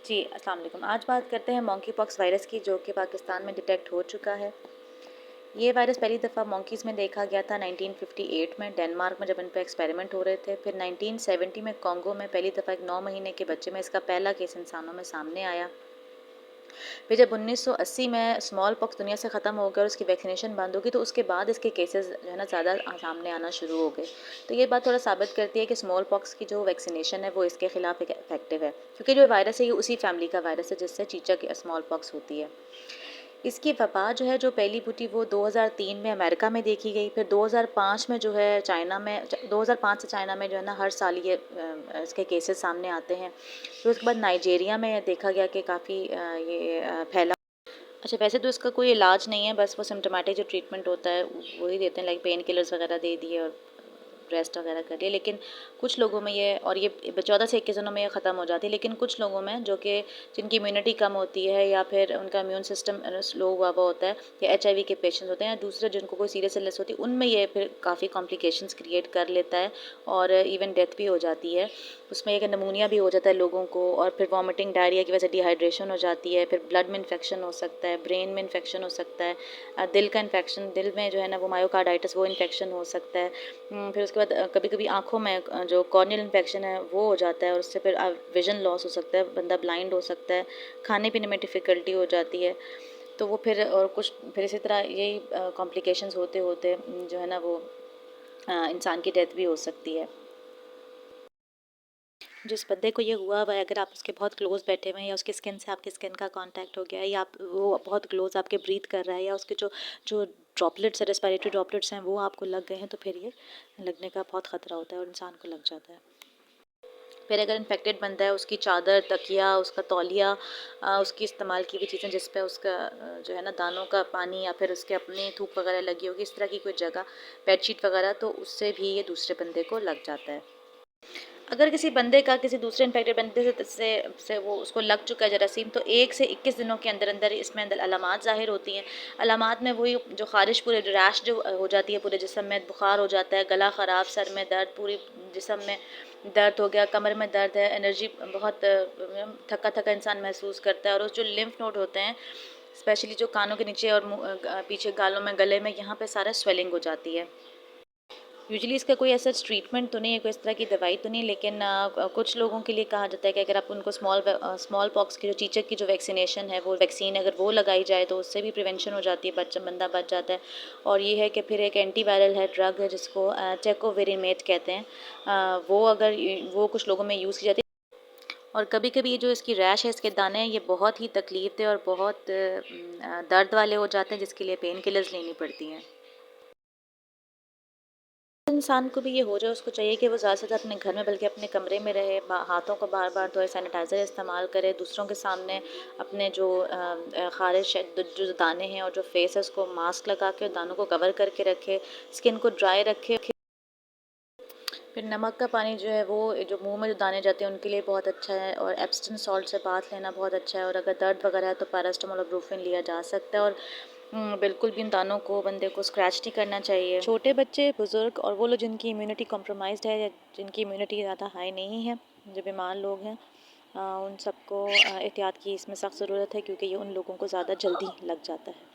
जी, अस्सलाम वालेकुम। आज बात करते हैं मंकी पॉक्स वायरस की, जो कि पाकिस्तान में डिटेक्ट हो चुका है। ये वायरस पहली दफ़ा मंकीज़ में देखा गया था 1958 में डेनमार्क में, जब इन पे एक्सपेरिमेंट हो रहे थे। फिर 1970 में कॉन्गो में पहली दफ़ा एक 9 महीने के बच्चे में इसका पहला केस इंसानों में सामने आया। फिर जब 1980 में स्मॉल पॉक्स दुनिया से ख़त्म हो गया और उसकी वैक्सीनेशन बंद हो गई, तो उसके बाद इसके केसेस जो है ना ज़्यादा सामने आना शुरू हो गए। तो ये बात थोड़ा साबित करती है कि स्मॉल पॉक्स की जो वैक्सीनेशन है वो इसके खिलाफ इफेक्टिव है, क्योंकि जो वायरस है ये उसी फैमिली का वायरस है जिससे चीचक स्मॉल पॉक्स होती है। इसकी वबा जो है, जो पहली फूटी वो 2003 में अमेरिका में देखी गई। फिर 2005 में जो है चाइना में, 2005 से चाइना में जो है ना हर साल ये इसके केसेस सामने आते हैं। फिर उसके बाद नाइजीरिया में देखा गया कि काफ़ी ये फैला। अच्छा, वैसे तो इसका कोई इलाज नहीं है, बस वो सिम्टोमेटिक जो ट्रीटमेंट होता है वही देते हैं, लाइक पेन किलर्स वगैरह दे दिए और रेस्ट वगैरह कर लिए। लेकिन कुछ लोगों में ये, और ये 14 से 21 दिनों में ये ख़त्म हो जाती है। लेकिन कुछ लोगों में जो कि जिनकी इम्यूनिटी कम होती है, या फिर उनका इम्यून सिस्टम स्लो हुआ हुआ होता है, या HIV के पेशेंट्स होते हैं, या दूसरे जिनको कोई सीरियस इलनेस होती है, उनमें ये फिर काफ़ी कॉम्प्लिकेशंस क्रिएट कर लेता है और इवन डेथ भी हो जाती है। उसमें एक नमूनिया भी हो जाता है लोगों को, और फिर वॉमिटिंग, डायरिया की वजह से डिहाइड्रेशन हो जाती है। फिर ब्लड में इन्फेक्शन हो सकता है, ब्रेन में इन्फेक्शन हो सकता है, दिल का इन्फेक्शन, दिल में जो है ना वो मायोकार्डाइटिस, वो इन्फेक्शन हो सकता है। फिर उसके बाद कभी कभी आँखों में जो कॉर्नियल इन्फेक्शन है वो हो जाता है, और उससे फिर विजन लॉस हो सकता है, बंदा ब्लाइंड हो सकता है, खाने पीने में डिफ़िकल्टी हो जाती है। तो वो फिर, और कुछ फिर इसी तरह यही कॉम्प्लिकेशंस होते होते जो है ना वो इंसान की डेथ भी हो सकती है। जिस बंदे को ये हुआ हुआ है, अगर आप उसके बहुत क्लोज बैठे हुए हैं, या उसकी स्किन से आपकी स्किन का कांटेक्ट हो गया है, या आप वो बहुत क्लोज आपके ब्रीथ कर रहा है, या उसके जो जो ड्रॉपलेट्स है, रेस्पिरेटरी ड्रॉपलेट्स हैं, वो आपको लग गए हैं, तो फिर ये लगने का बहुत ख़तरा होता है और इंसान को लग जाता है। फिर अगर इन्फेक्टेड बंदा है, उसकी चादर, तकिया, उसका तौलिया, उसकी इस्तेमाल की हुई चीज़ें जिस पे उसका जो है ना दानों का पानी, या फिर उसके अपने थूक वगैरह लगी होगी, इस तरह की कोई जगह, बेडशीट वगैरह, तो उससे भी ये दूसरे बंदे को लग जाता है। अगर किसी बंदे का किसी दूसरे इन्फेक्टेड बंदे से वो उसको लग चुका है जरासीम, तो 1 से 21 दिनों के अंदर अंदर इसमें अंदर अलामात ज़ाहिर होती हैं। अलामात में वही जो ख़ारिश, पूरे रैश जो हो जाती है पूरे जिस्म में, बुखार हो जाता है, गला ख़राब, सर में दर्द, पूरी जिस्म में दर्द हो गया, कमर में दर्द है, एनर्जी बहुत थका थका इंसान महसूस करता है, और उस जो लिम्फ नोड होते हैं, स्पेशली जो कानों के नीचे और पीछे गालों में, गले में, यहाँ पे सारा स्वेलिंग हो जाती है। यूजुअली इसका कोई ऐसा ट्रीटमेंट तो नहीं है, कोई इस तरह की दवाई तो नहीं, लेकिन कुछ लोगों के लिए कहा जाता है कि अगर आप उनको स्मॉल पॉक्स की, जो चीचक की जो वैक्सीनेशन है, वो वैक्सीन अगर वो लगाई जाए, तो उससे भी प्रिवेंशन हो जाती है, बंदा बच जाता है। और ये है कि फिर एक एंटी वायरल है, ड्रग है, जिसको टेकोवेरिमेट कहते हैं। वो अगर वो कुछ लोगों में यूज़ की जाती है। और कभी कभी ये जो इसकी रैश है, इसके दाने हैं, ये बहुत ही तकलीफ दे और बहुत दर्द वाले हो जाते हैं, जिसके लिए पेन किलर्स लेनी पड़ती हैं। इंसान को भी ये हो जाए, उसको चाहिए कि वो ज़्यादा से ज़्यादा अपने घर में, बल्कि अपने कमरे में रहे, हाथों को बार बार धोए, सैनिटाइज़र इस्तेमाल करे, दूसरों के सामने अपने जो खारिश है, जो दाने हैं और जो फेस है, उसको मास्क लगा के दानों को कवर करके रखे, स्किन को ड्राई रखे। फिर नमक का पानी जो है वो जो मुंह में जो दाने जाते हैं उनके लिए बहुत अच्छा है, और एप्सटन सॉल्ट से बाथ लेना बहुत अच्छा है। और अगर दर्द वगैरह है तो पैरास्टामोल और ब्रूफिन लिया जा सकता है। और बिल्कुल भी इन दानों को, बंदे को स्क्रैच नहीं करना चाहिए। छोटे बच्चे, बुज़ुर्ग, और वो लोग जिनकी इम्यूनिटी कॉम्प्रोमाइज़्ड है, या जिनकी इम्यूनिटी ज़्यादा हाई नहीं है, जो बीमार लोग हैं, उन सबको एहतियात की इसमें सख्त ज़रूरत है, क्योंकि ये उन लोगों को ज़्यादा जल्दी लग जाता है।